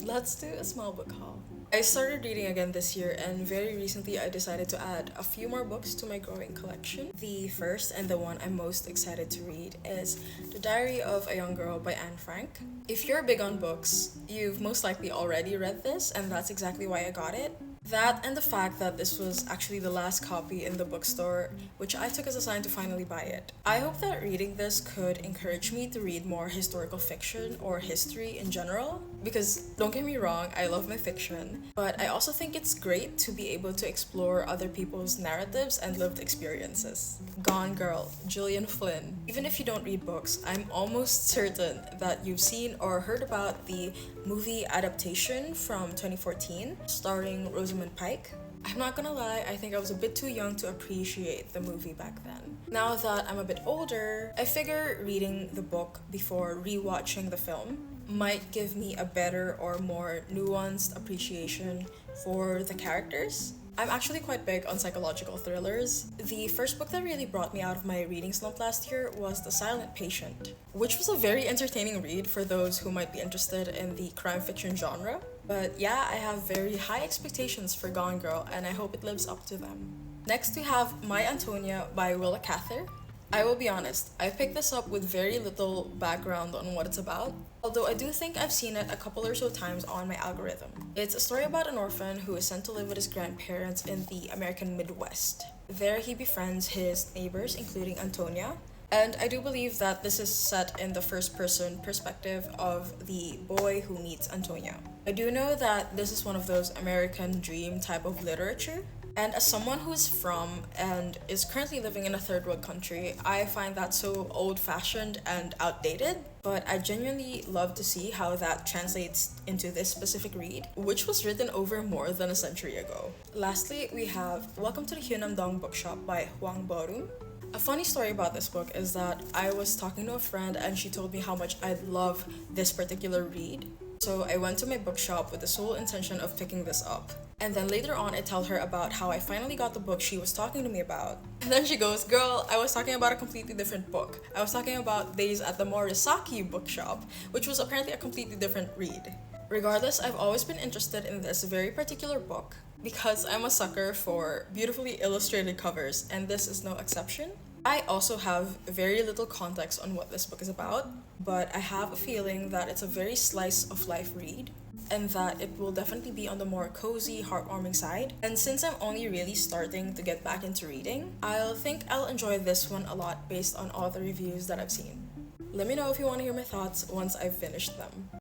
Let's do a small book haul. I started reading again this year, and very recently I decided to add a few more books to my growing collection. The first and the one I'm most excited to read is The Diary of a Young Girl by Anne Frank. If you're big on books, you've most likely already read this, and that's exactly why I got it. That and the fact that this was actually the last copy in the bookstore, which I took as a sign to finally buy it. I hope that reading this could encourage me to read more historical fiction or history in general, because don't get me wrong, I love my fiction, but I also think it's great to be able to explore other people's narratives and lived experiences. Gone Girl, Gillian Flynn. Even if you don't read books, I'm almost certain that you've seen or heard about the movie adaptation from 2014 starring Rosamund Pike. I'm not gonna lie, I think I was a bit too young to appreciate the movie back then. Now that I'm a bit older, I figure reading the book before rewatching the film might give me a better or more nuanced appreciation for the characters. I'm actually quite big on psychological thrillers. The first book that really brought me out of my reading slump last year was The Silent Patient, which was a very entertaining read for those who might be interested in the crime fiction genre. But yeah, I have very high expectations for Gone Girl, and I hope it lives up to them. Next, we have My Antonia by Willa Cather. I will be honest, I picked this up with very little background on what it's about, although I do think I've seen it a couple or so times on my algorithm. It's a story about an orphan who is sent to live with his grandparents in the American Midwest. There, he befriends his neighbors, including Antonia, and I do believe that this is set in the first person perspective of the boy who meets Antonia. I do know that this is one of those American dream type of literature, and as someone who's from and is currently living in a third world country, I find that so old fashioned and outdated. But I genuinely love to see how that translates into this specific read, which was written over more than a century ago. Lastly, we have Welcome to the Hyunam Bookshop by Hwang Borum. A funny story about this book is that I was talking to a friend and she told me how much I love this particular read. So I went to my bookshop with the sole intention of picking this up. And then later on, I tell her about how I finally got the book she was talking to me about. And then she goes, "Girl, I was talking about a completely different book. I was talking about Days at the Morisaki bookshop, which was apparently a completely different read." Regardless, I've always been interested in this very particular book because I'm a sucker for beautifully illustrated covers, and this is no exception. I also have very little context on what this book is about, but I have a feeling that it's a very slice of life read and that it will definitely be on the more cozy, heartwarming side. And since I'm only really starting to get back into reading, I'll think I'll enjoy this one a lot based on all the reviews that I've seen. Let me know if you want to hear my thoughts once I've finished them.